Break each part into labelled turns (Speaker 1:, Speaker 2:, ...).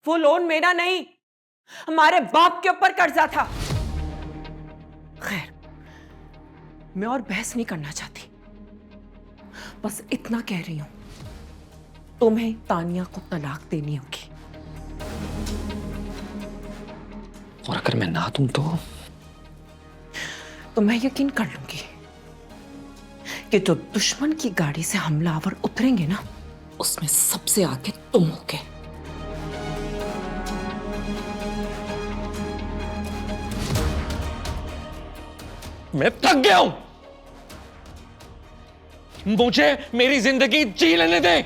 Speaker 1: वो लोन मेरा नहीं, हमारे बाप के ऊपर कर्जा था। खैर, मैं और बहस नहीं करना चाहती, बस इतना कह रही हूं, तुम्हें तानिया को तलाक देनी होगी।
Speaker 2: और अगर मैं ना दूं तो
Speaker 1: मैं यकीन कर लूंगी कि जो दुश्मन की गाड़ी से हमलावर उतरेंगे ना, उसमें सबसे आगे तुम होगे।
Speaker 2: मैं थक गया हूं। मुझे मेरी जिंदगी जी लेने दे।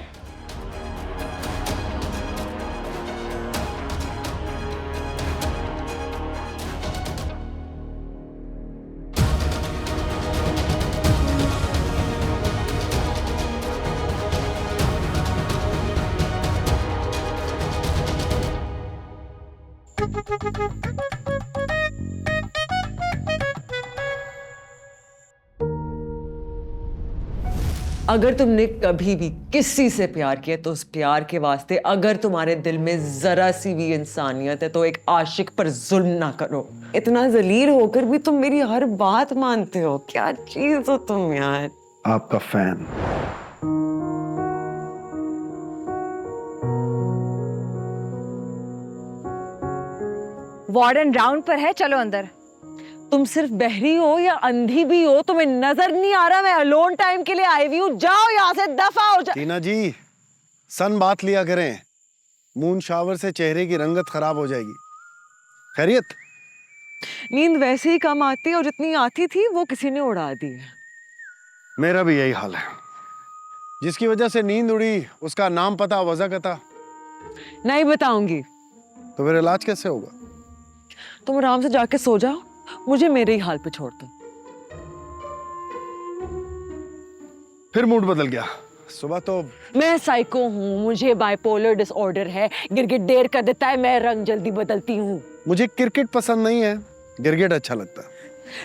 Speaker 1: अगर तुमने कभी भी किसी से प्यार किया तो उस प्यार के वास्ते अगर तुम्हारे दिल में जरा सी भी इंसानियत है तो एक आशिक पर जुल्म ना करो। इतना जलील होकर भी तुम मेरी हर बात मानते हो, क्या चीज हो तुम यार।
Speaker 3: आपका फैन।
Speaker 4: वार्डन राउंड पर है, चलो अंदर।
Speaker 1: तुम सिर्फ बहरी हो या अंधी भी हो, तुम्हें नजर नहीं आ रहा मैं अलोन टाइम के लिए आई हुई हूँ। जाओ यहाँ से, दफा हो जाओ।
Speaker 3: टीना जी, सन बात लिया करें, मून शावर से चेहरे की रंगत खराब हो जाएगी। खैरियत?
Speaker 1: नींद वैसे ही कम आती है और जितनी आती थी वो किसी ने उड़ा दी है।
Speaker 3: मेरा भी यही हाल है। जिसकी वजह से नींद उड़ी उसका नाम पता वजह कता
Speaker 1: नहीं बताऊंगी।
Speaker 3: तो फिर इलाज कैसे होगा?
Speaker 1: तुम आराम से जाके सो जाओ, मुझे मेरे ही हाल पे छोड़ दो।
Speaker 3: फिर मूड बदल गया। सुबह तो
Speaker 1: मैं साइको हूँ, मुझे बाइपोलर डिसऑर्डर है। गिरगिट देर कर देता है, मैं रंग जल्दी बदलती हूँ।
Speaker 3: मुझे क्रिकेट पसंद नहीं है, गिरगिट अच्छा लगता है।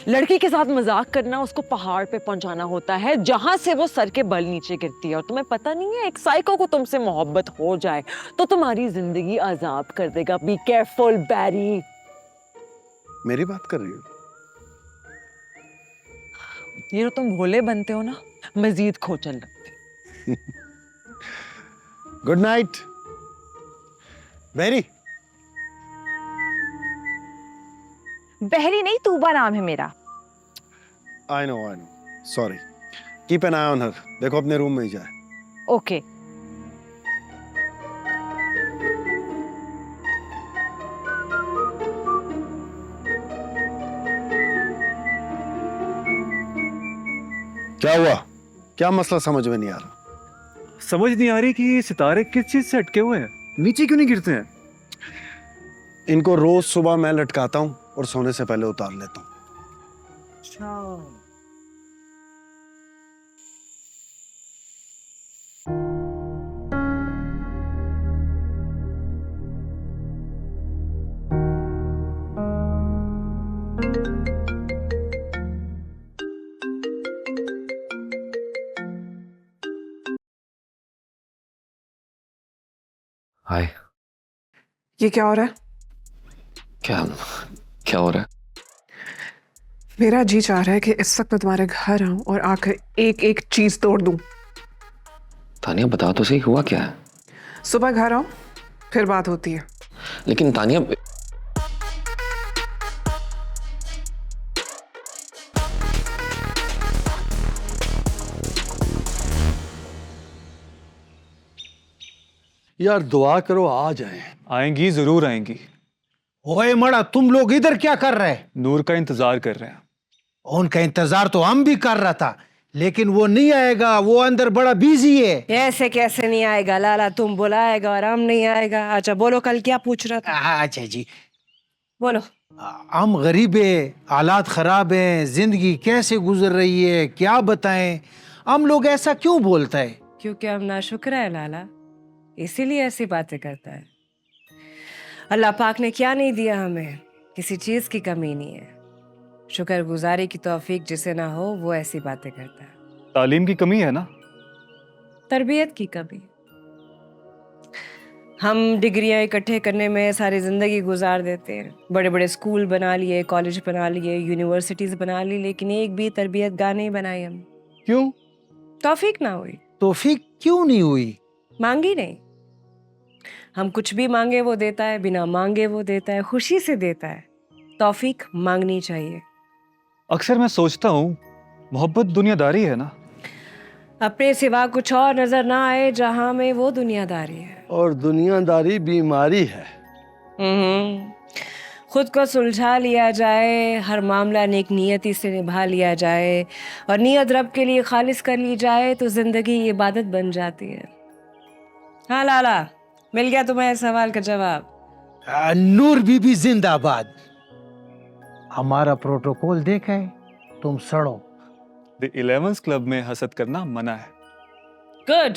Speaker 1: लड़की के साथ मजाक करना उसको पहाड़ पे पहुंचाना होता है जहां से वो सर के बल नीचे गिरती है। और तुम्हें पता नहीं है, एक साइको को तुमसे मोहब्बत हो जाए तो तुम्हारी जिंदगी अजाब कर देगा। बी केयरफुल बैरी।
Speaker 3: मेरी बात कर रही हो?
Speaker 1: ये जो तुम भोले बनते हो ना, मजीद खोचल लगते।
Speaker 3: Good night very.
Speaker 4: बहरी नहीं, तूबा नाम है मेरा।
Speaker 3: I know sorry. Keep an I on her. देखो अपने रूम में ही जाए।
Speaker 4: ओके।
Speaker 3: क्या हुआ? क्या मसला समझ में नहीं आ रहा?
Speaker 5: समझ नहीं आ रही कि ये सितारे किस चीज से अटके हुए हैं, नीचे क्यों नहीं गिरते हैं?
Speaker 3: इनको रोज सुबह मैं लटकाता हूँ और सोने से पहले उतार लेता हूँ।
Speaker 2: हाय।
Speaker 6: ये क्या हो रहा है?
Speaker 2: क्या क्या हो रहा है?
Speaker 6: मेरा जी चाह रहा है कि इस वक्त मैं तुम्हारे घर आऊं और आकर एक एक चीज तोड़ दूं।
Speaker 2: तानिया बता तो सही, हुआ क्या है?
Speaker 6: सुबह घर आओ, फिर बात होती है।
Speaker 2: लेकिन तानिया,
Speaker 7: यार दुआ करो आ जाए।
Speaker 5: आएंगी, जरूर आएंगी।
Speaker 8: ओए मड़ा, तुम लोग इधर क्या कर रहे?
Speaker 5: नूर का इंतजार कर रहे हैं।
Speaker 8: उनका इंतजार तो हम भी कर रहा था, लेकिन वो नहीं आएगा, वो अंदर बड़ा बिजी है।
Speaker 9: ऐसे कैसे नहीं आएगा लाला, तुम बुलाएगा और हम नहीं आएगा। अच्छा बोलो, कल क्या पूछ रहा था?
Speaker 8: अच्छा जी,
Speaker 9: बोलो।
Speaker 8: हम गरीब है, हालात खराब हैं, जिंदगी कैसे गुजर रही है क्या बताएं। हम लोग ऐसा क्यों बोलता है?
Speaker 9: क्योंकि हम नाशुक्र है लाला, इसीलिए ऐसी बातें करता है। अल्लाह पाक ने क्या नहीं दिया हमें, किसी चीज की कमी नहीं है। शुक्रगुजारी की तौफीक जिसे ना हो वो ऐसी बातें करता है।
Speaker 5: तालीम की कमी है ना?
Speaker 9: तरबियत की कमी। हम डिग्रियां इकट्ठे करने में सारी जिंदगी गुजार देते हैं, बड़े बड़े स्कूल बना लिए, कॉलेज बना लिए, यूनिवर्सिटीज बना ली, लेकिन एक भी तरबियत गाह नहीं बनाई हम।
Speaker 8: क्यों?
Speaker 9: तौफीक ना हुई।
Speaker 8: तौफीक क्यों नहीं हुई?
Speaker 9: मांगी नहीं। हम कुछ भी मांगे वो देता है, बिना मांगे वो देता है, खुशी से देता है। तौफीक मांगनी चाहिए।
Speaker 5: अक्सर मैं सोचता हूँ मोहब्बत दुनियादारी है ना।
Speaker 9: अपने सिवा कुछ और नजर ना आए जहां में, वो दुनियादारी है।
Speaker 3: और दुनियादारी बीमारी है।
Speaker 9: खुद को सुलझा लिया जाए, हर मामला नेक नियति से निभा लिया जाए और नियत रब के लिए खालिस कर ली जाए तो जिंदगी इबादत बन जाती है। हाँ लाला, मिल गया तुम्हें इस सवाल का जवाब।
Speaker 8: नूर बीबी जिंदाबाद। हमारा प्रोटोकॉल देखा है, तुम सड़ो।
Speaker 5: द 11th क्लब में हसद करना मना है।
Speaker 9: गुड,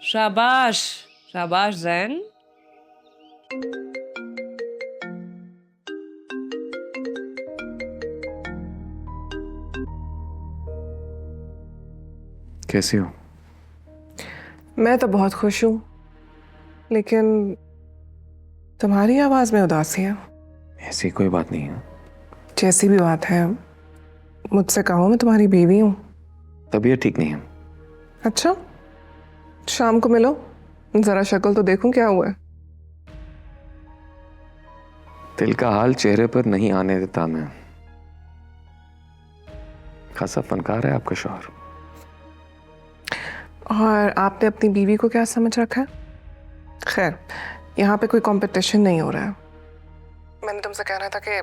Speaker 9: शाबाश शाबाश जैन।
Speaker 2: कैसी हो?
Speaker 6: मैं तो बहुत खुश हूँ, लेकिन तुम्हारी आवाज में उदासी है।
Speaker 2: ऐसी कोई बात नहीं है।
Speaker 6: जैसी भी बात है, मुझसे कहो, मैं तुम्हारी बीवी हूँ।
Speaker 2: तबीयत ठीक नहीं है।
Speaker 6: अच्छा, शाम को मिलो, जरा शक्ल तो देखूं क्या हुआ है।
Speaker 2: दिल का हाल चेहरे पर नहीं आने देता मैं। खासा फनकार है आपका शौहर।
Speaker 6: और आपने अपनी बीवी को क्या समझ रखा है? खैर, यहाँ पे कोई कंपटीशन नहीं हो रहा है। मैंने तुमसे कहना था कि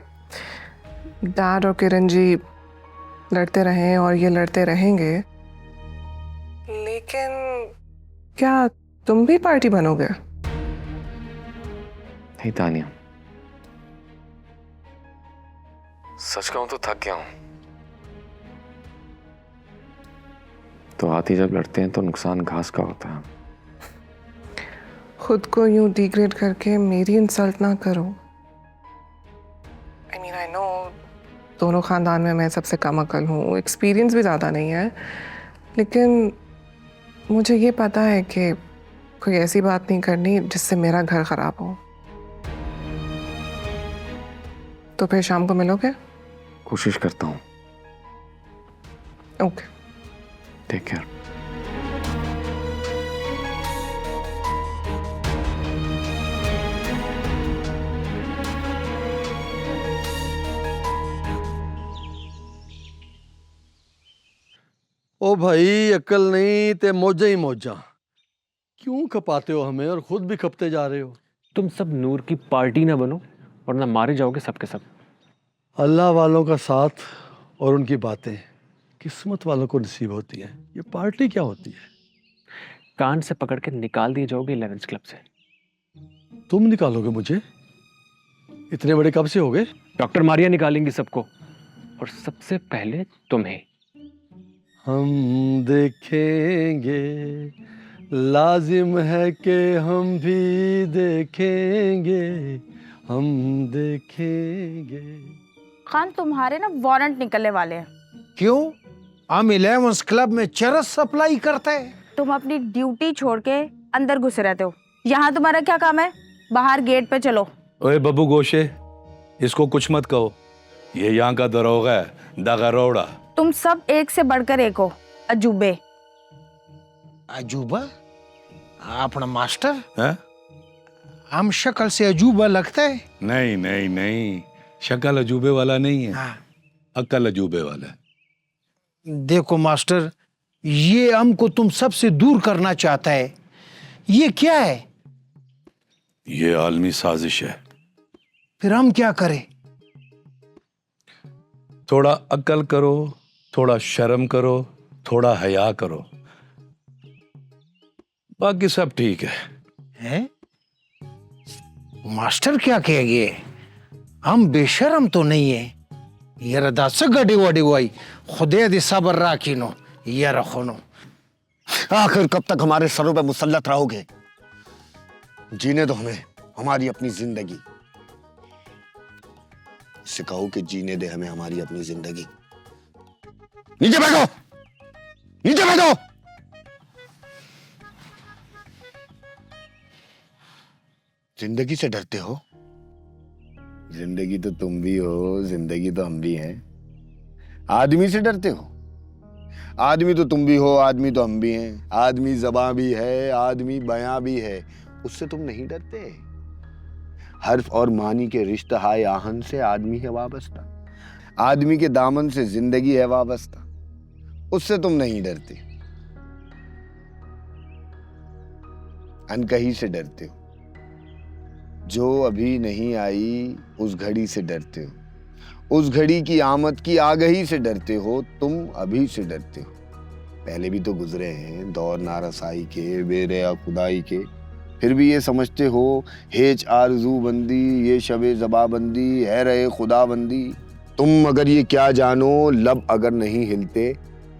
Speaker 6: डैड और किरण जी लड़ते रहें और ये लड़ते रहेंगे, लेकिन क्या तुम भी पार्टी बनोगे?
Speaker 2: नहीं तानिया, सच कहूं तो थक गया हूं। तो हाथी जब लड़ते हैं तो नुकसान घास का होता है।
Speaker 6: खुद को यूं डिग्रेड करके मेरी इंसल्ट ना करो। आई मीन, आई नो दोनों खानदान में मैं सबसे कम अकल हूँ, एक्सपीरियंस भी ज़्यादा नहीं है, लेकिन मुझे ये पता है कि कोई ऐसी बात नहीं करनी जिससे मेरा घर खराब हो। तो फिर शाम को मिलोगे?
Speaker 2: कोशिश करता हूं।
Speaker 6: Okay,
Speaker 2: take care.
Speaker 3: ओ भाई, अक्ल नहीं ते मौजा ही मौजा। क्यों खपाते हो हमें और खुद भी खपते जा रहे हो?
Speaker 2: तुम सब नूर की पार्टी ना बनो वरना मारे जाओगे सबके सब।
Speaker 3: अल्लाह वालों का साथ और उनकी बातें किस्मत वालों को नसीब होती हैं। ये पार्टी क्या होती है?
Speaker 2: कान से पकड़ के निकाल दिए जाओगे 11th क्लब से।
Speaker 3: तुम निकालोगे मुझे? इतने बड़े कब से हो गए?
Speaker 2: डॉक्टर मारिया निकालेंगी सबको, और सबसे पहले तुम्हें।
Speaker 3: हम देखेंगे, लाजिम है कि हम भी देखेंगे, हम देखेंगे।
Speaker 7: खान, तुम्हारे ना वारंट निकलने वाले हैं।
Speaker 8: क्यों? हम 11th क्लब में चरस सप्लाई करते हैं।
Speaker 7: तुम अपनी ड्यूटी छोड़ के अंदर घुसे रहते हो। यहाँ तुम्हारा क्या काम है? बाहर गेट पे चलो।
Speaker 10: ओए बब्बू गोशे, इसको कुछ मत कहो। ये यहाँ का दरोगा है, दगारोड़ा।
Speaker 7: तुम सब एक से बढ़कर एक हो, अजूबे।
Speaker 8: अजूबा? अपना मास्टर
Speaker 10: है?
Speaker 8: हम शक्ल से अजूबा लगता है?
Speaker 10: नहीं नहीं नहीं, शक्ल अजूबे वाला नहीं है।
Speaker 8: हाँ।
Speaker 10: अक्ल अजूबे वाला है।
Speaker 8: देखो मास्टर, ये हमको तुम सबसे दूर करना चाहता है। ये क्या है?
Speaker 10: ये आलमी साजिश है।
Speaker 8: फिर हम क्या करें?
Speaker 10: थोड़ा अक्ल करो, थोड़ा शर्म करो, थोड़ा हया करो, बाकी सब ठीक है।
Speaker 8: हैं? मास्टर क्या कहेंगे? हम बेशरम तो नहीं है। ये रदा से गड़ी वड़ी हुई खुदे दी सबर राखीनो ये रखोनो।
Speaker 11: आखिर कब तक हमारे सरों पे मुसल्लत रहोगे? जीने दो हमें हमारी अपनी जिंदगी। सिखाओ कि जीने दे हमें हमारी अपनी जिंदगी। नीचे बैठो, नीचे बैठो। जिंदगी से डरते हो? जिंदगी तो तुम भी हो, जिंदगी तो हम भी हैं। आदमी से डरते हो? आदमी तो तुम भी हो, आदमी तो हम भी हैं। आदमी ज़बां भी है, आदमी बयां भी है, उससे तुम नहीं डरते। हर्फ और मानी के रिश्ता हाय आहन से आदमी है वाबस्ता। आदमी के दामन से जिंदगी है वाबस्ता, उससे तुम नहीं डरते। अनकही से डरते हो, जो अभी नहीं आई उस घड़ी से डरते हो। उस घड़ी की आमद की आगही से डरते हो, तुम अभी से डरते हो। पहले भी तो गुजरे हैं दौर नारसाई के, बेरिया खुदाई के, फिर भी ये समझते हो हेज आरजू बंदी, ये शबे जबाबंदी है रहे खुदा बंदी। तुम अगर ये क्या जानो, लब अगर नहीं हिलते,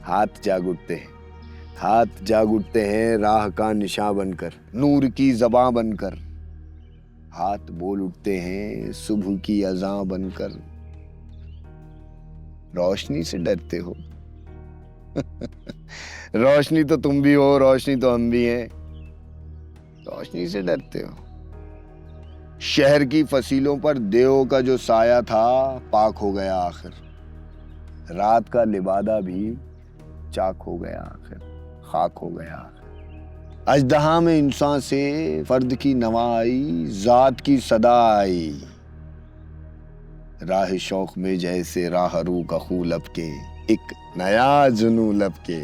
Speaker 11: हाथ जाग उठते हैं। हाथ जाग उठते हैं राह का निशान बनकर, नूर की ज़बां बनकर। हाथ बोल उठते हैं सुबह की अज़ां बनकर। रोशनी से डरते हो? रोशनी तो तुम भी हो, रोशनी तो हम भी हैं। रोशनी से डरते हो? शहर की फसीलों पर देव का जो साया था पाक हो गया आखिर। रात का लिबादा भी चाक हो गया आखिर, खाक हो गया आखिर। अजदहा में इंसान से फर्द की नवा आई, जात की सदा आई। राह शौक में जैसे राहरू का खू लपके, एक नया जुनू लपके।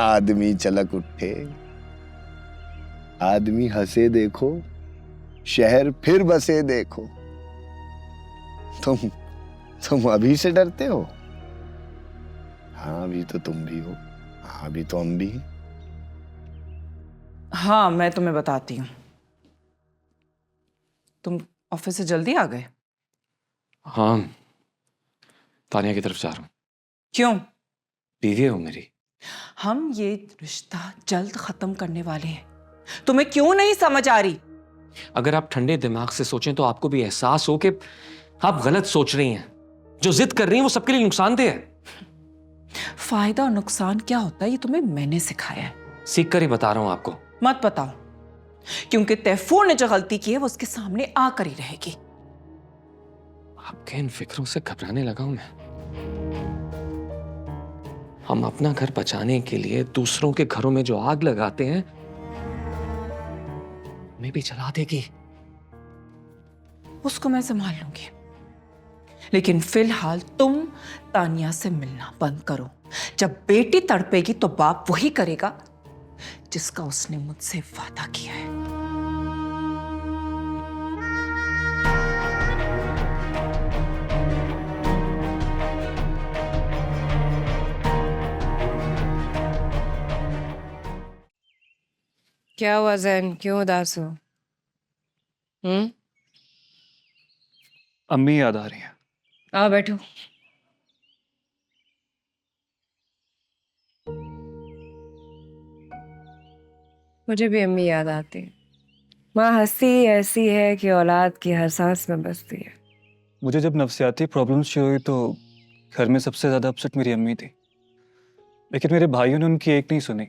Speaker 11: आदमी चलक उठे, आदमी हंसे देखो, शहर फिर बसे देखो। तुम अभी से डरते हो? हाँ अभी तो तुम भी हो, हाँ अभी तो हम भी हैं।
Speaker 12: हाँ मैं तुम्हें बताती हूँ। तुम ऑफिस से जल्दी आ गए?
Speaker 2: हाँ, तानिया की तरफ जा रहा हूँ।
Speaker 12: क्यों?
Speaker 2: बीवी हो मेरी।
Speaker 12: हम ये रिश्ता जल्द खत्म करने वाले हैं। तुम्हें क्यों नहीं समझ आ रही?
Speaker 2: अगर आप ठंडे दिमाग से सोचें तो आपको भी एहसास हो कि आप गलत सोच रही हैं। जो जिद कर रही हैं वो सबके लिए नुकसानदेह है।
Speaker 12: फायदा और नुकसान क्या होता है ये तुम्हें मैंने सिखाया है।
Speaker 2: सीख कर ही बता रहा हूं आपको।
Speaker 12: मत बताओ, क्योंकि तैफूर ने जो गलती की है वो उसके सामने आकर ही रहेगी।
Speaker 2: आपके इन फिक्रों से घबराने लगा हूं मैं। हम अपना घर बचाने के लिए दूसरों के घरों में जो आग लगाते हैं हमें भी जला देगी।
Speaker 12: उसको मैं संभाल लूंगी, लेकिन फिलहाल तुम तानिया से मिलना बंद करो। जब बेटी तड़पेगी तो बाप वही करेगा जिसका उसने मुझसे वादा किया है।
Speaker 9: क्या हुआ जैन, क्यों उदास हो?
Speaker 5: अम्मी याद आ रही है।
Speaker 9: आओ बैठो। मुझे भी अम्मी याद आती है। माँ हंसी ऐसी है कि औलाद की हर सांस में बसती है।
Speaker 5: मुझे जब नफ्सियाती प्रॉब्लम्स शुरू हुई तो घर में सबसे ज्यादा अपसेट मेरी अम्मी थी, लेकिन मेरे भाइयों ने उनकी एक नहीं सुनी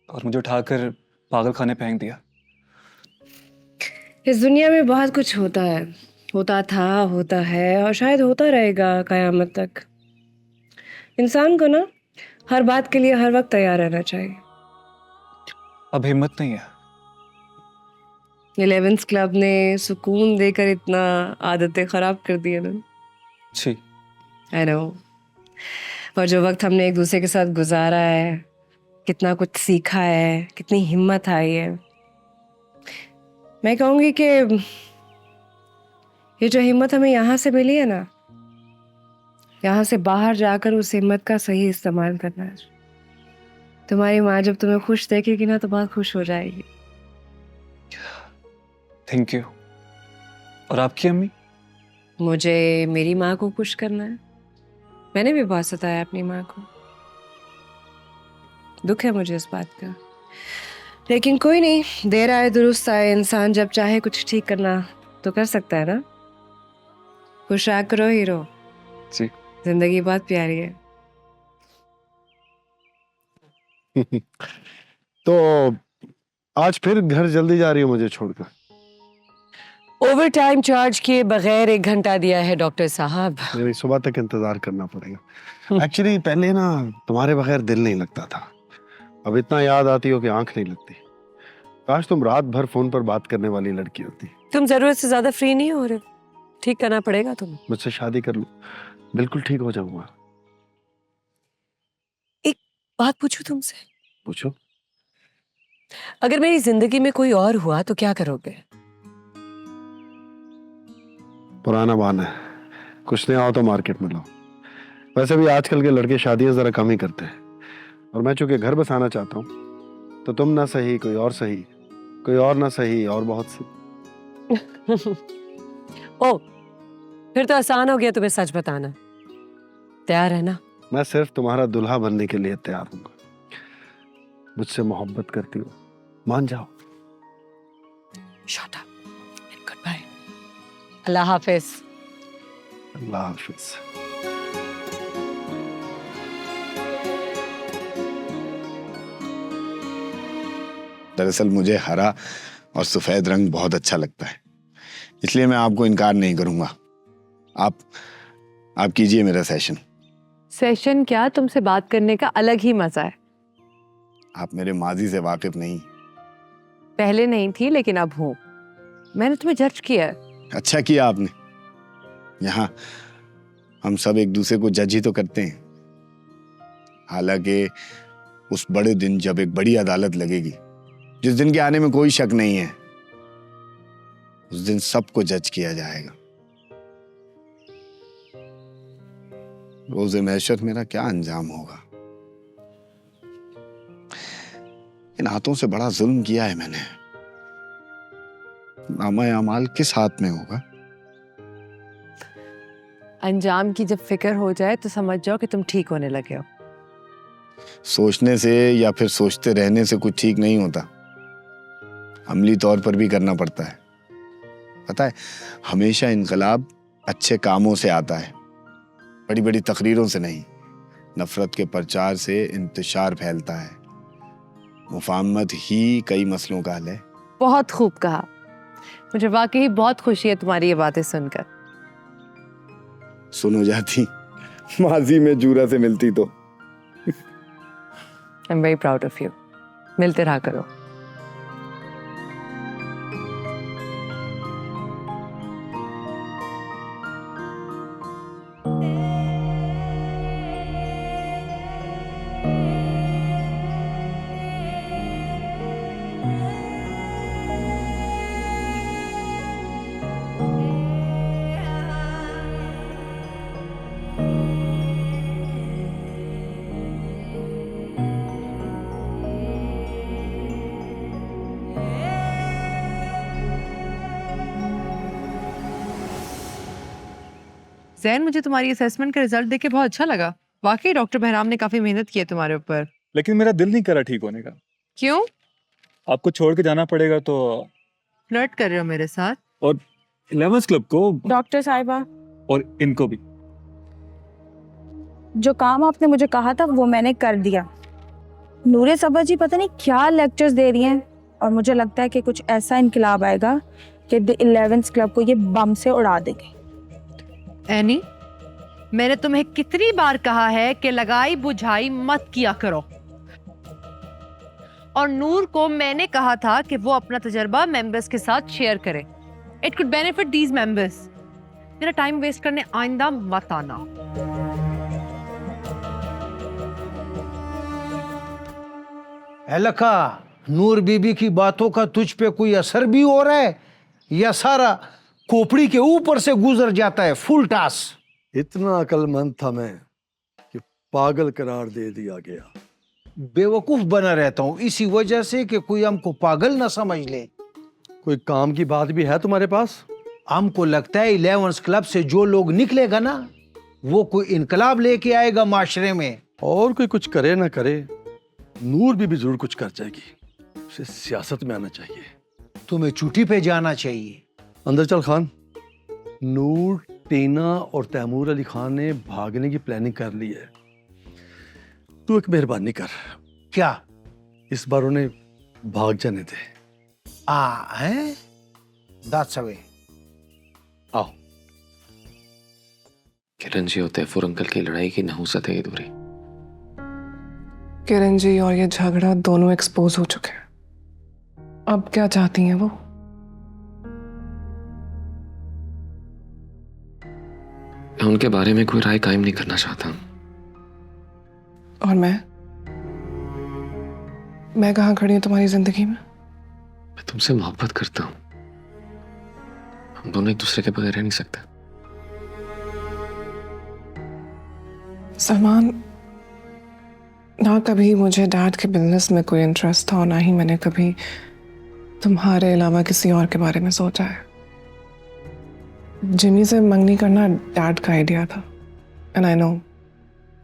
Speaker 5: और मुझे उठाकर पागल खाने फेंक दिया।
Speaker 9: इस दुनिया में बहुत कुछ होता है, होता था, होता है और शायद होता रहेगा कयामत तक। इंसान को ना हर बात के लिए हर वक्त तैयार रहना चाहिए।
Speaker 5: अब हिम्मत नहीं है।
Speaker 9: 11th क्लब ने सुकून देकर इतना आदतें खराब कर दी है ना।
Speaker 5: जी
Speaker 9: आई नो। और जो वक्त हमने एक दूसरे के साथ गुजारा है, कितना कुछ सीखा है, कितनी हिम्मत आई है। मैं कहूँगी कि ये जो हिम्मत हमें यहाँ से मिली है ना, यहाँ से बाहर जाकर उस हिम्मत का सही इस्तेमाल करना है। तुम्हारी माँ जब तुम्हें खुश देखेगी ना तो बहुत खुश हो जाएगी।
Speaker 5: Thank you. और आपकी अम्मी?
Speaker 9: मुझे मेरी माँ को खुश करना है। मैंने भी बहुत सताया अपनी माँ को, दुख है मुझे इस बात का, लेकिन कोई नहीं, देर आए दुरुस्त आए। इंसान जब चाहे कुछ ठीक करना तो कर सकता है ना। खुश रहा करो हीरो।
Speaker 5: जी।
Speaker 9: जिंदगी बहुत प्यारी है।
Speaker 3: तो आज फिर घर जल्दी जा रही हो मुझे छोड़कर?
Speaker 9: ओवर टाइम चार्ज किए बगैर 1 घंटा दिया है डॉक्टर साहब।
Speaker 3: मेरी सुबह तक इंतजार करना पड़ेगा। एक्चुअली पहले ना तुम्हारे बगैर दिल नहीं लगता था, अब इतना याद आती हो कि आंख नहीं लगती। काश तुम रात भर फोन पर बात करने वाली लड़की होती।
Speaker 9: तुम जरूरत से ज्यादा फ्री नहीं हो रहे, ठीक करना पड़ेगा तुम्हें।
Speaker 3: मुझसे शादी कर लो, बिल्कुल ठीक हो जाऊंगा।
Speaker 9: एक बात पूछूं तुमसे?
Speaker 3: पूछो।
Speaker 9: अगर मेरी जिंदगी में कोई और हुआ तो क्या करोगे?
Speaker 3: पुराना बहाना है, कुछ नहीं आओ तो मार्केट में लो। वैसे भी आजकल के लड़के शादियां जरा कम ही करते हैं, और मैं चूंकि घर बसाना चाहता हूँ तो तुम ना सही कोई और सही, कोई और ना सही और बहुत सी।
Speaker 9: ओ, फिर तो आसान हो गया तुम्हें सच बताना। तैयार है ना?
Speaker 3: मैं सिर्फ तुम्हारा दुल्हा बनने के लिए तैयार हूँ। मुझसे मोहब्बत करती हो, मान जाओ।
Speaker 9: Shut up and good bye. अल्लाह हाफिज।
Speaker 3: अल्लाह हाफिज।
Speaker 11: दरअसल मुझे हरा और सफेद रंग बहुत अच्छा लगता है, इसलिए मैं आपको इनकार नहीं करूंगा। आप कीजिए मेरा सेशन।
Speaker 4: सेशन क्या, तुमसे बात करने का अलग ही मजा है।
Speaker 11: आप मेरे माजी से वाकिफ नहीं।
Speaker 4: पहले नहीं थी लेकिन अब हूँ। मैंने तुम्हें जज किया है।
Speaker 11: अच्छा किया आपने। यहाँ हम सब एक दूसरे को जज ही तो करते हैं। हालांकि उस बड़े दिन जब एक बड़ी अदालत लगेगी, जिस दिन के आने में कोई शक नहीं है, उस दिन सबको जज किया जाएगा। रोज़े महशर मेरा क्या अंजाम होगा। इन हाथों से बड़ा जुल्म किया है मैंने। नामा अमाल किस हाथ में होगा?
Speaker 4: अंजाम की जब फिक्र हो जाए तो समझ जाओ कि तुम ठीक होने लगे हो।
Speaker 11: सोचने से या फिर सोचते रहने से कुछ ठीक नहीं होता, अमली तौर पर भी करना पड़ता है। पता है, हमेशा इनकलाब अच्छे कामों से आता है, बड़ी बड़ी तकरीरों से नहीं। नफरत के प्रचार से इंतशार फैलता है। मुफाहमत ही कई मसलों का हल है।
Speaker 4: बहुत खूब कहा। मुझे वाकई बहुत खुशी है तुम्हारी ये बातें सुनकर।
Speaker 11: सुन हो जाती माजी में जूरा से मिलती तो।
Speaker 4: आई am very proud of you. मिलते रहा करो।
Speaker 6: जैन, मुझे तुम्हारी असेसमेंट का रिजल्ट देख के बहुत अच्छा लगा। वाकई डॉक्टर बहराम ने काफी मेहनत की है तुम्हारे ऊपर।
Speaker 5: लेकिन मेरा दिल नहीं करा ठीक होने का।
Speaker 6: क्यों?
Speaker 5: आपको छोड़ के जाना पड़ेगा तो।
Speaker 6: फ्लर्ट कर रहे हो मेरे साथ?
Speaker 5: और 11th क्लब को
Speaker 7: डॉक्टर साहिबा,
Speaker 5: और इनको भी।
Speaker 7: जो काम आपने मुझे कहा था वो मैंने कर दिया। नूरे सबा जी पता नहीं क्या लेक्चर्स दे रही हैं, और मुझे लगता है कि कुछ ऐसा इनकलाब आएगा कि द 11th क्लब को ये बम से उड़ा देंगे।
Speaker 6: एनी, मैंने तुम्हें कितनी बार कहा है कि लगाई बुझाई मत किया करो। और नूर को मैंने कहा था कि वो अपना तजर्बा मेंबर्स के साथ शेयर करे। It could benefit these members. मेरा टाइम वेस्ट करने आइंदा मत आना।
Speaker 8: लका, नूर बीबी की बातों का तुझ पे कोई असर भी हो रहा है या सारा खोपड़ी के ऊपर से गुजर जाता है फुल टास?
Speaker 3: इतना अक्लमंद था मैं कि पागल करार दे दिया गया।
Speaker 8: बेवकूफ बना रहता हूं इसी वजह से कि कोई हमको पागल ना समझ ले।
Speaker 3: कोई काम की बात भी है तुम्हारे पास?
Speaker 8: हमको लगता है 11th क्लब से जो लोग निकलेगा ना, वो कोई इनकलाब लेके आएगा माशरे में।
Speaker 3: और कोई कुछ करे ना करे, नूर भी जरूर कुछ कर जाएगी। उसे सियासत में आना चाहिए।
Speaker 8: तुम्हें छुट्टी पे जाना चाहिए।
Speaker 3: अंदर चल खान। नूर, टीना और तैमूर अली खान ने भागने की प्लानिंग कर ली है। तू एक मेहरबानी कर।
Speaker 8: क्या?
Speaker 3: इस बार उन्हें भाग जाने दे।
Speaker 8: हैं? That's away.
Speaker 10: आओ।
Speaker 2: किरण जी और तैफूर अंकल की लड़ाई की नहुसत है ये दूरी।
Speaker 6: किरण जी और ये झगड़ा दोनों एक्सपोज हो चुके हैं। अब क्या चाहती हैं वो?
Speaker 2: मैं उनके बारे में कोई राय कायम नहीं करना चाहता।
Speaker 6: और मैं कहाँ खड़ी हूँ तुम्हारी जिंदगी में?
Speaker 2: मैं तुमसे मोहब्बत करता हूं। हम दोनों एक दूसरे के बगैर रह नहीं सकते।
Speaker 6: सलमान, ना कभी मुझे डैड के बिजनेस में कोई इंटरेस्ट था और ना ही मैंने कभी तुम्हारे अलावा किसी और के बारे में सोचा है। जिमी से मंगनी करना डैड का आइडिया था। एंड आई नो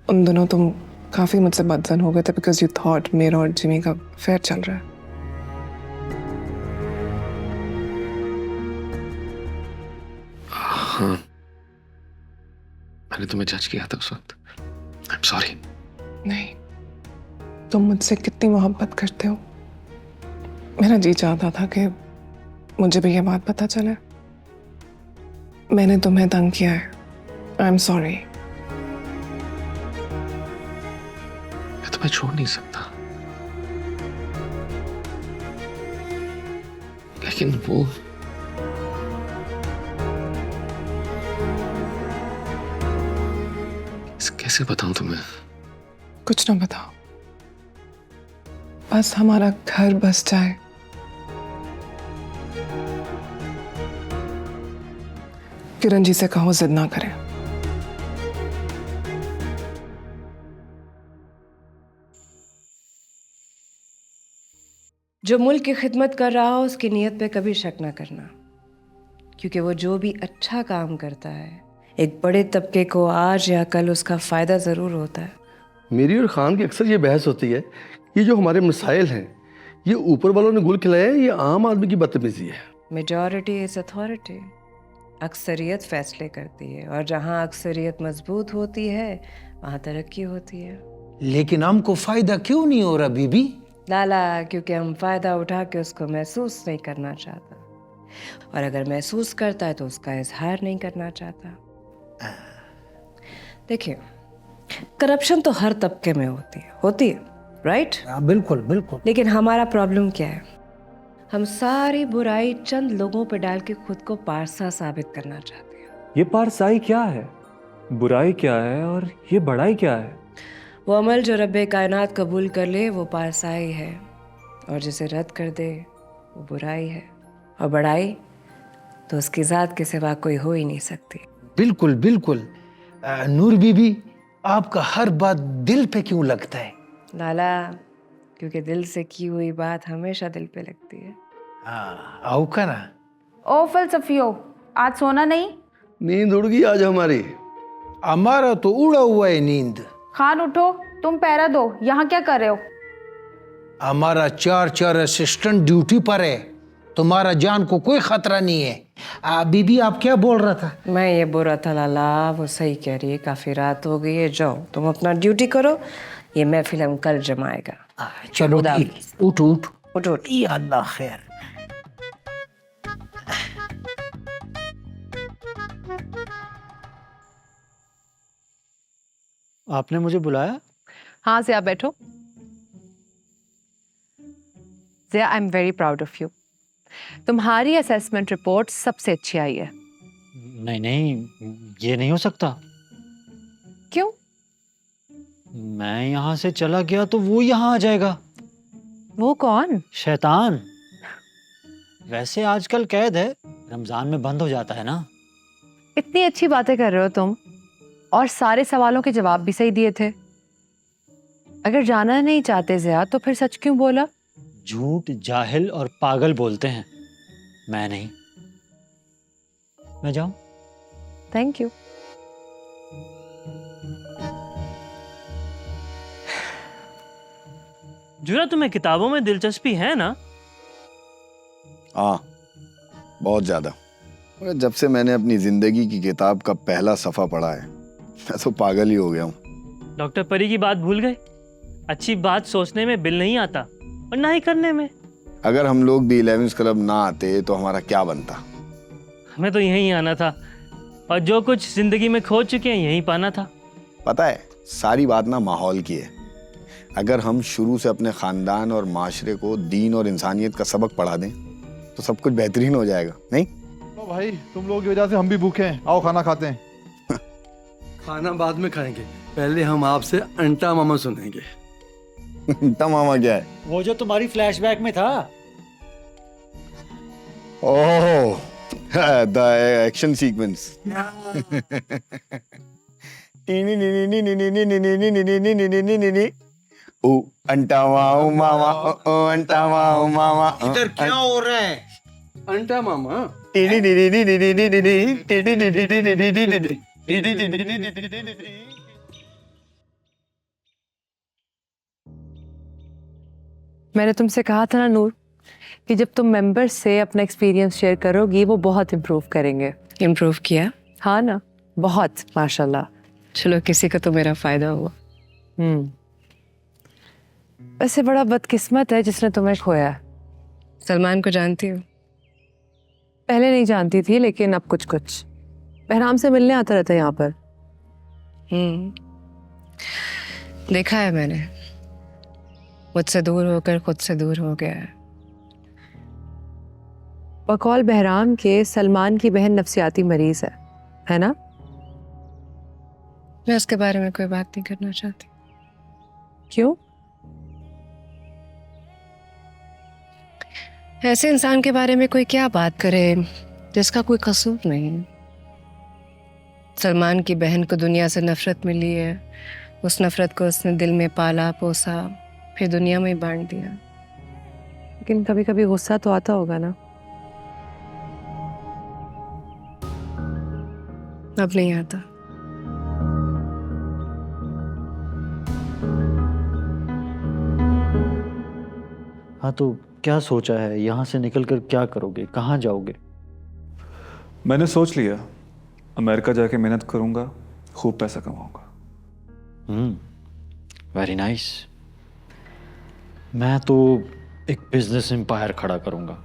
Speaker 6: उन दोनों तुम काफी मुझसे बदजन हो गए थे बिकॉज यू थॉट मेरा और जिमी का फेयर चल रहा है।
Speaker 2: हाँ, मैंने तुम्हें जज किया था उस वक्त। I am sorry.
Speaker 6: नहीं, तुम मुझसे कितनी मोहब्बत करते हो। मेरा जी चाहता था कि मुझे भी ये बात पता चले। मैंने तुम्हें तंग किया है। I am sorry.
Speaker 2: मैं तुम्हें छोड़ नहीं सकता, लेकिन वो कैसे बताऊं तुम्हें?
Speaker 6: कुछ ना बताओ, बस हमारा घर बस जाए। किरण जी से कहो जिद ना करें।
Speaker 9: जो मुल्क की खिदमत कर रहा हो उसकी नीयत पे कभी शक ना करना, क्योंकि वो जो भी अच्छा काम करता है एक बड़े तबके को आज या कल उसका फायदा जरूर होता है।
Speaker 10: मेरी और खान की अक्सर ये बहस होती है, ये जो हमारे मसाइल हैं ये ऊपर वालों ने गुल खिलाया है, ये आम आदमी की बदतमीजी है।
Speaker 9: Majority is authority. अक्सरियत फैसले करती है और जहाँ अक्सरियत मजबूत होती है वहाँ तरक्की होती है।
Speaker 8: लेकिन हमको फायदा क्यों नहीं हो रहा बीबी?
Speaker 9: लाला, क्योंकि हम फायदा उठा के उसको महसूस नहीं करना चाहता, और अगर महसूस करता है तो उसका इजहार नहीं करना चाहता। देखिए, करप्शन तो हर तबके में होती है, राइट?
Speaker 8: बिल्कुल बिल्कुल।
Speaker 9: लेकिन हमारा प्रॉब्लम क्या है? हम सारी बुराई चंद लोगों पे डाल के खुद को पारसा साबित करना चाहते हैं।
Speaker 5: ये पारसाई क्या है, बुराई क्या है और ये बड़ाई क्या है?
Speaker 9: वो अमल जो रब्बे कायनात कबूल कर ले वो पारसाई है, और जिसे रद्द कर दे वो बुराई है, और बड़ाई तो उसकी ज़ात के सिवा कोई हो ही नहीं सकती।
Speaker 8: बिल्कुल बिल्कुल। नूर बीबी, आपका हर बात दिल पे क्यों लगता है?
Speaker 9: लाला, क्योंकि दिल से की हुई बात हमेशा दिल पे लगती है।
Speaker 8: आओ करा।
Speaker 7: ओ फलसफियो, आज सोना नहीं?
Speaker 10: नींद उड़ गई आज हमारी।
Speaker 8: हमारा तो उड़ा हुआ है नींद।
Speaker 7: खान उठो, तुम पहरा दो। यहाँ क्या कर रहे हो?
Speaker 8: हमारा 4 असिस्टेंट ड्यूटी पर है, तुम्हारा जान को कोई खतरा नहीं है। बीबी आप क्या बोल रहा था?
Speaker 9: मैं ये बोल रहा था लाला, वो सही कह रही है, काफी रात हो गई है, जाओ तुम अपना ड्यूटी करो, ये महफिल हम कल जमाएगा।
Speaker 8: चलो
Speaker 9: खुदा
Speaker 8: ठीक, उठो उठो
Speaker 9: उठो।
Speaker 8: या अल्लाह खैर।
Speaker 5: आपने मुझे बुलाया?
Speaker 4: हाँ ज़िया, बैठो। Zia, I am very proud of you. तुम्हारी असेसमेंट रिपोर्ट सबसे अच्छी आई है।
Speaker 5: नहीं नहीं, ये नहीं हो सकता।
Speaker 4: क्यों?
Speaker 5: मैं यहाँ से चला गया तो वो यहाँ आ जाएगा।
Speaker 4: वो कौन?
Speaker 5: शैतान। वैसे आजकल कैद है, रमजान में बंद हो जाता है ना।
Speaker 4: इतनी अच्छी बातें कर रहे हो तुम, और सारे सवालों के जवाब भी सही दिए थे। अगर जाना नहीं चाहते ज़िया तो फिर सच क्यों बोला?
Speaker 5: झूठ जाहिल और पागल बोलते हैं, मैं नहीं। मैं जाऊं?
Speaker 4: Thank you.
Speaker 13: जुरा, तुम्हें किताबों में दिलचस्पी है ना?
Speaker 11: हाँ, बहुत ज्यादा। मगर जब से मैंने अपनी जिंदगी की किताब का पहला सफा पढ़ा है मैं तो पागल ही हो गया हूँ।
Speaker 13: डॉक्टर परी की बात भूल गए? अच्छी बात सोचने में बिल नहीं आता और ना ही करने में।
Speaker 11: अगर हम लोग दी 11th क्लब ना आते तो हमारा क्या बनता?
Speaker 13: हमें तो यहीं आना था, और जो कुछ जिंदगी में खो चुके हैं यहीं पाना था।
Speaker 11: पता है, सारी बात ना माहौल की है। अगर हम शुरू से अपने खानदान और माशरे को दीन और इंसानियत का सबक पढ़ा दें तो सब कुछ बेहतरीन हो जाएगा, नहीं?
Speaker 14: तो भाई तुम लोगों की वजह से हम भी भूखे हैं, आओ खाना खाते हैं।
Speaker 10: खाना बाद में खाएंगे, पहले हम आपसे अंटा मामा सुनेंगे।
Speaker 11: अंटा मामा क्या है?
Speaker 15: वो जो तुम्हारी फ्लैशबैक में था।
Speaker 11: ओह, द एक्शन सीक्वेंस। ओ अंटा मामा, ओ अंटा मामा।
Speaker 8: इधर क्या हो रहा है?
Speaker 10: अंटा मामा।
Speaker 4: मैंने तुमसे कहा था ना नूर कि जब तुम मेंबर्स से अपना एक्सपीरियंस शेयर करोगी वो बहुत इम्प्रूव करेंगे।
Speaker 9: इम्प्रूव किया?
Speaker 4: हाँ ना, बहुत माशाल्लाह।
Speaker 9: चलो, किसी का तो मेरा फायदा हुआ।
Speaker 4: वैसे बड़ा बदकिस्मत है जिसने तुम्हें खोया है।
Speaker 9: सलमान को जानती हो?
Speaker 4: पहले नहीं जानती थी, लेकिन अब कुछ कुछ। बहराम से मिलने आता रहता है यहाँ पर।
Speaker 9: देखा है मैंने, मुझसे दूर होकर खुद से दूर हो गया है।
Speaker 4: बकौल बहराम के सलमान की बहन नफ्सियाती मरीज है ना?
Speaker 9: मैं उसके बारे में कोई बात नहीं करना चाहती।
Speaker 4: क्यों?
Speaker 9: ऐसे इंसान के बारे में कोई क्या बात करे जिसका कोई कसूर नहीं। सलमान की बहन को दुनिया से नफरत मिली है, उस नफरत को उसने दिल में पाला पोसा, फिर दुनिया में ही बांट दिया।
Speaker 4: लेकिन कभी कभी गुस्सा तो आता होगा ना?
Speaker 9: अब नहीं आता।
Speaker 15: हाँ, तो क्या सोचा है? यहाँ से निकलकर क्या करोगे? कहाँ जाओगे?
Speaker 5: मैंने सोच लिया, अमेरिका जाके मेहनत करूंगा, खूब पैसा कमाऊंगा।
Speaker 15: Very nice. मैं तो एक बिजनेस एम्पायर खड़ा करूंगा।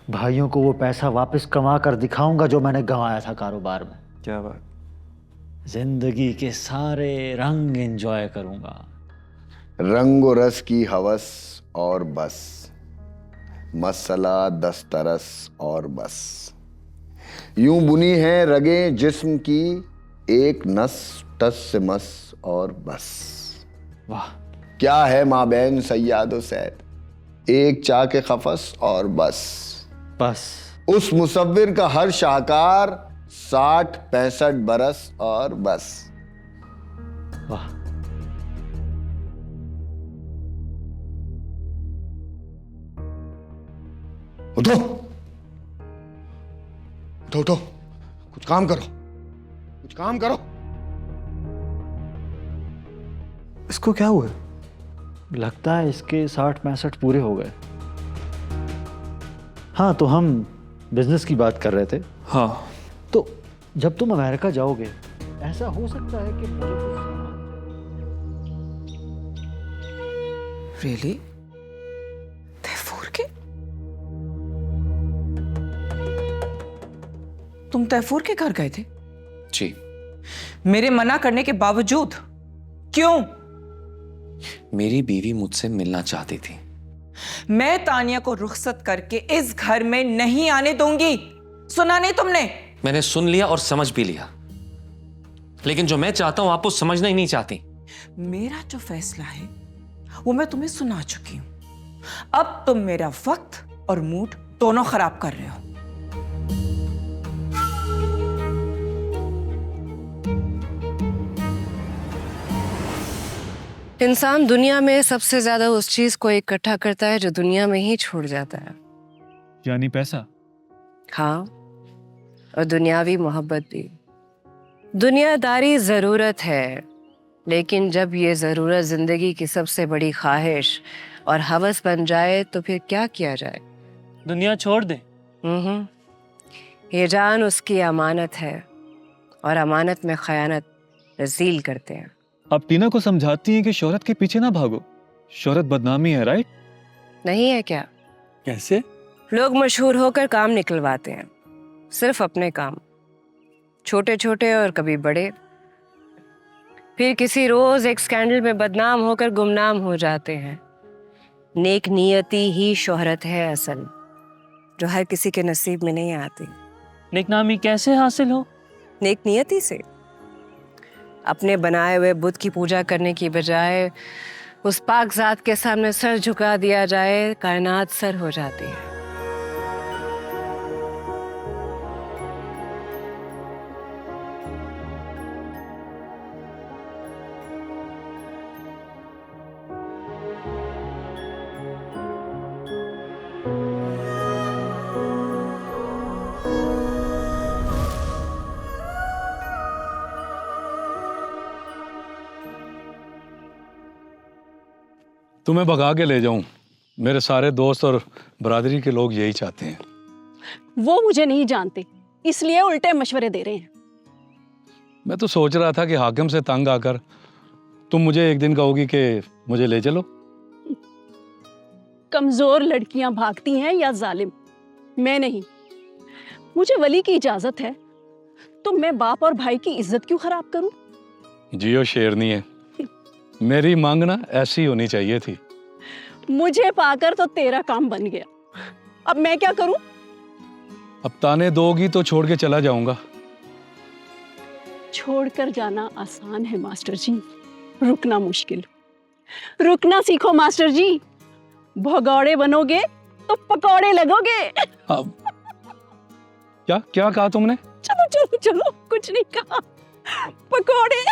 Speaker 15: भाइयों को वो पैसा वापस कमा कर दिखाऊंगा जो मैंने गंवाया था कारोबार में।
Speaker 5: क्या बात।
Speaker 15: जिंदगी के सारे रंग एंजॉय करूंगा।
Speaker 11: रंगो रस की हवस और बस, मसला दस्तरस और बस। यूं बुनी है रगे जिस्म की, एक नस टस से मस और बस।
Speaker 15: वाह।
Speaker 11: क्या है माबैन सैयाद सैद, एक चा के खफस और बस।
Speaker 15: बस
Speaker 11: उस मुसव्विर का हर शाहकार 60-65 बरस और बस।
Speaker 15: वाह।
Speaker 11: उठो उठो उठो, कुछ काम करो, कुछ काम करो।
Speaker 5: इसको क्या हुआ?
Speaker 15: लगता है इसके 60-65 पूरे हो गए। हाँ, तो हम बिजनेस की बात कर रहे थे।
Speaker 5: हाँ,
Speaker 15: तो जब तुम अमेरिका जाओगे, ऐसा हो सकता है कि मुझे कुछ सामान।
Speaker 12: रियली? तैफूर के? तुम तैफूर के घर गए थे?
Speaker 2: जी।
Speaker 12: मेरे मना करने के बावजूद? क्यों?
Speaker 2: मेरी बीवी मुझसे मिलना चाहती थी।
Speaker 12: मैं तानिया को रुखसत करके इस घर में नहीं आने दूंगी। सुना नहीं तुमने?
Speaker 2: मैंने सुन लिया और समझ भी लिया, लेकिन जो मैं चाहता हूं आप वो समझना ही नहीं चाहती।
Speaker 12: मेरा जो फैसला है वो मैं तुम्हें सुना चुकी हूं। अब तुम मेरा वक्त और मूड दोनों खराब कर रहे हो।
Speaker 9: इंसान दुनिया में सबसे ज्यादा उस चीज को इकट्ठा करता है जो दुनिया में ही छूट जाता है।
Speaker 5: यानी पैसा?
Speaker 9: हाँ, और दुनियावी मोहब्बत भी। दुनियादारी जरूरत है, लेकिन जब ये जरूरत जिंदगी की सबसे बड़ी ख्वाहिश और हवस बन जाए तो फिर क्या किया जाए?
Speaker 13: दुनिया छोड़ दे।
Speaker 9: ये जान उसकी अमानत है, और अमानत में खयानत रजील करते हैं।
Speaker 5: आप टीना को समझाती हैं कि शोहरत के पीछे ना भागो, शोहरत बदनामी है, राइट?
Speaker 9: नहीं है क्या?
Speaker 10: कैसे?
Speaker 9: लोग मशहूर होकर काम निकलवाते हैं, सिर्फ अपने काम, छोटे छोटे और कभी बड़े। फिर किसी रोज एक स्कैंडल में बदनाम होकर गुमनाम हो जाते हैं। नेक नियति ही शोहरत है असल, जो हर किसी के नसीब में नहीं आती।
Speaker 13: नेकनामी कैसे हासिल हो?
Speaker 9: नेक नियति से। अपने बनाए हुए बुत की पूजा करने की बजाय उस पाक जात के सामने सर झुका दिया जाए, कायनात सर हो जाती है।
Speaker 16: तुम्हें भगा के ले जाऊं, मेरे सारे दोस्त और बरादरी के लोग यही चाहते हैं।
Speaker 17: वो मुझे नहीं जानते, इसलिए उल्टे मशवरे दे रहे हैं।
Speaker 16: मैं तो सोच रहा था कि हाकिम से तंग आकर तुम मुझे एक दिन कहोगी कि मुझे ले चलो।
Speaker 17: कमजोर लड़कियां भागती हैं या जालिम? मैं नहीं। मुझे वली की इजाजत है, तो मैं बाप और भाई की इज्जत क्यों खराब करूं?
Speaker 16: जियो शेरनी है, मेरी मांग ना ऐसी होनी चाहिए थी।
Speaker 17: मुझे पाकर तो तेरा काम बन गया, अब मैं क्या करूं?
Speaker 16: अब ताने दोगी तो छोड़ के चला जाऊंगा।
Speaker 17: छोड़कर जाना आसान है मास्टर जी, रुकना मुश्किल। रुकना सीखो मास्टर जी, भगौड़े बनोगे तो पकौड़े लगोगे।
Speaker 16: अब क्या क्या कहा तुमने?
Speaker 17: चलो चलो चलो, कुछ नहीं कहा, पकौड़े।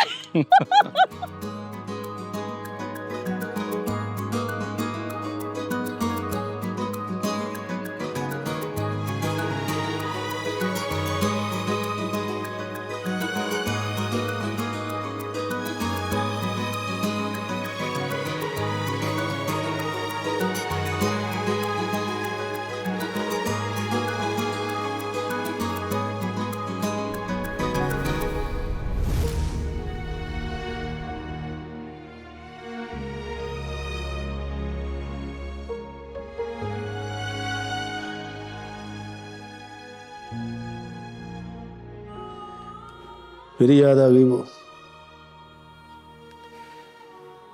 Speaker 15: फिर याद आ गई वो।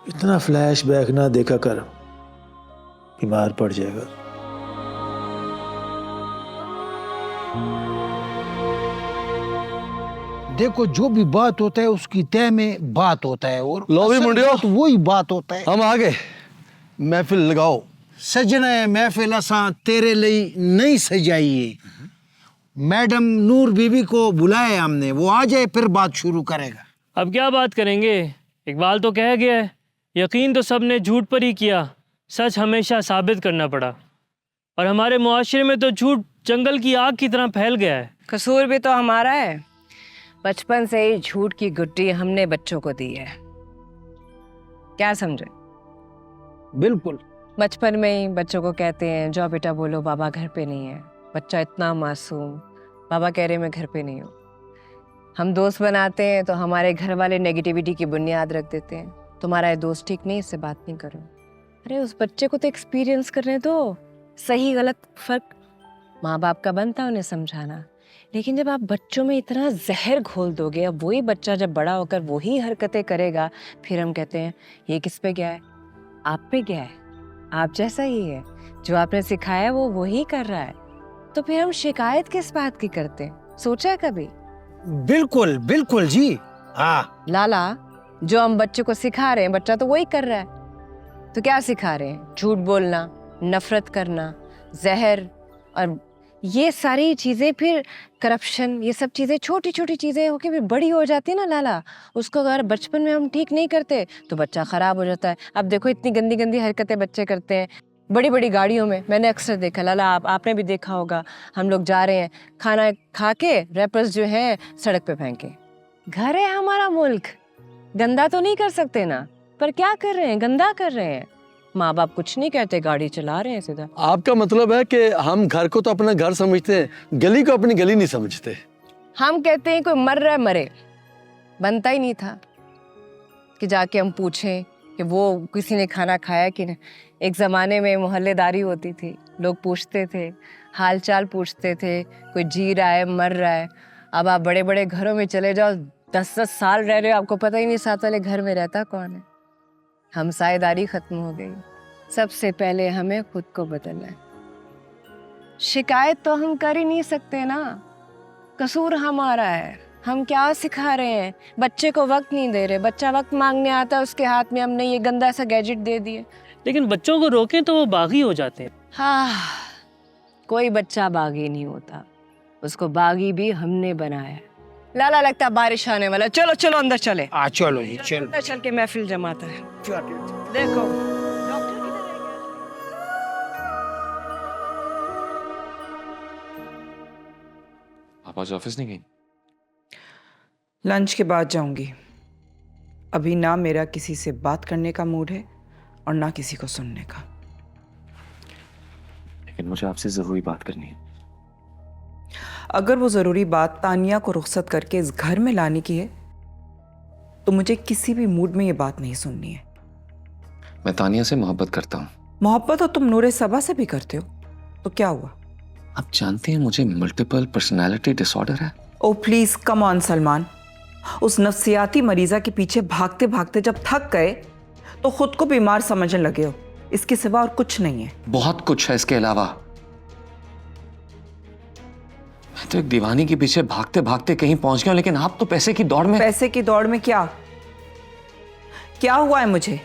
Speaker 15: इतना फ्लैशबैक ना देखा कर, बीमार पड़ जाएगा।
Speaker 8: देखो, जो भी बात होता है उसकी तय में बात होता है, और
Speaker 10: लो भी
Speaker 8: असल
Speaker 10: मुंडियो,
Speaker 8: बात वही बात होता है।
Speaker 10: हम आ गए, महफिल लगाओ।
Speaker 8: सजना महफिल असा तेरे लिए नहीं सजाइए। मैडम नूर बीबी को बुलाया हमने, वो आ जाए फिर बात शुरू करेगा।
Speaker 13: अब क्या बात करेंगे? इकबाल तो कह गया है, यकीन तो सबने झूठ पर ही किया, सच हमेशा साबित करना पड़ा। और हमारे मुआशरे में तो झूठ जंगल की आग की तरह फैल गया है।
Speaker 9: कसूर भी तो हमारा है, बचपन से ही झूठ की गुट्टी हमने बच्चों को दी है। क्या समझे?
Speaker 8: बिल्कुल।
Speaker 9: बचपन में ही बच्चों को कहते हैं, जाओ बेटा बोलो बाबा घर पे नहीं है। बच्चा इतना मासूम, बाबा कह रहे मैं घर पे नहीं हूँ। हम दोस्त बनाते हैं तो हमारे घर वाले नेगेटिविटी की बुनियाद रख देते हैं, तुम्हारा ये दोस्त ठीक नहीं, इससे बात नहीं करो। अरे उस बच्चे को तो एक्सपीरियंस करने दो, सही गलत फर्क माँ बाप का बनता है उन्हें समझाना। लेकिन जब आप बच्चों में इतना जहर घोल दोगे, अब वही बच्चा जब बड़ा होकर वही हरकतें करेगा, फिर हम कहते हैं ये किस पे गया है? आप पे गया है, आप जैसा ही है, जो आपने सिखाया वो वही कर रहा है। तो फिर हम शिकायत किस बात की करते हैं? सोचा है कभी?
Speaker 8: बिल्कुल बिल्कुल जी। हाँ
Speaker 9: लाला, जो हम बच्चे को सिखा रहे हैं बच्चा तो वही कर रहा है। तो क्या सिखा रहे हैं? झूठ बोलना, नफरत करना, जहर, और ये सारी चीजें फिर करप्शन, ये सब चीजें छोटी छोटी चीजें होके भी बड़ी हो जाती है ना लाला। उसको अगर बचपन में हम ठीक नहीं करते तो बच्चा खराब हो जाता है। अब देखो इतनी गंदी गंदी हरकतें बच्चे करते हैं बड़ी बड़ी गाड़ियों में। मैंने अक्सर देखा, लाला आपने भी देखा होगा, हम लोग जा रहे हैं, खाना खा के रैपर्स जो है सड़क पे फेंके। घर है हमारा मुल्क, गंदा तो नहीं कर सकते ना, पर क्या कर रहे हैं? गंदा कर रहे हैं। माँ बाप कुछ नहीं कहते, गाड़ी चला रहे हैं सीधा।
Speaker 10: आपका मतलब है कि हम घर को तो अपना घर समझते हैं, गली को अपनी गली नहीं समझते।
Speaker 9: हम कहते हैं कोई मर रहा है मरे, बनता ही नहीं था कि जाके हम पूछें कि वो किसी ने खाना खाया कि नहीं। एक ज़माने में मोहल्लेदारी होती थी, लोग पूछते थे, हालचाल पूछते थे, कोई जी रहा है मर रहा है। अब आप बड़े बड़े घरों में चले जाओ, 10-10 साल रह रहे हो, आपको पता ही नहीं साथ वाले घर में रहता कौन है। हमसायेदारी खत्म हो गई। सबसे पहले हमें खुद को बदलना है। शिकायत तो हम कर ही नहीं सकते ना, कसूर हमारा है। हम क्या सिखा रहे हैं? बच्चे को वक्त नहीं दे रहे। बच्चा वक्त मांगने आता है, उसके हाथ में हमने ये गंदा सा गैजेट दे दिए।
Speaker 13: लेकिन बच्चों को रोकें तो वो बागी हो जाते हैं।
Speaker 9: हाँ, कोई बच्चा बागी नहीं होता, उसको बागी भी हमने बनाया है। लाला लगता है बारिश आने वाला। चलो चलो अंदर चले।
Speaker 8: चलो जी चलो।
Speaker 9: अंदर चल के महफिल जमाता है। देखो
Speaker 2: आप आज ऑफिस नहीं गई?
Speaker 12: लंच के बाद जाऊंगी। अभी ना मेरा किसी से बात करने का मूड है और ना किसी को सुनने का।
Speaker 2: लेकिन मुझे आपसे जरूरी बात करनी है।
Speaker 12: अगर वो जरूरी बात तानिया को रुखसत करके इस घर में लाने की है तो मुझे किसी भी मूड में ये बात नहीं सुननी है।
Speaker 2: मैं तानिया से मोहब्बत करता हूँ।
Speaker 12: मोहब्बत तो तुम नूरे सबा से भी करते हो, तो क्या हुआ?
Speaker 2: आप जानते हैं मुझे मल्टीपल पर्सनालिटी डिसऑर्डर है।
Speaker 12: ओ प्लीज कम ऑन सलमान। उस नफ्सियाती मरीजा के पीछे भागते भागते जब थक गए तो खुद को बीमार समझने लगे हो। इसके सिवा और कुछ नहीं है।
Speaker 2: बहुत कुछ है इसके अलावा। मैं तो एक दीवानी के पीछे भागते भागते कहीं पहुंच गया, लेकिन आप तो पैसे की दौड़ में।
Speaker 12: पैसे की दौड़ में क्या क्या हुआ है मुझे?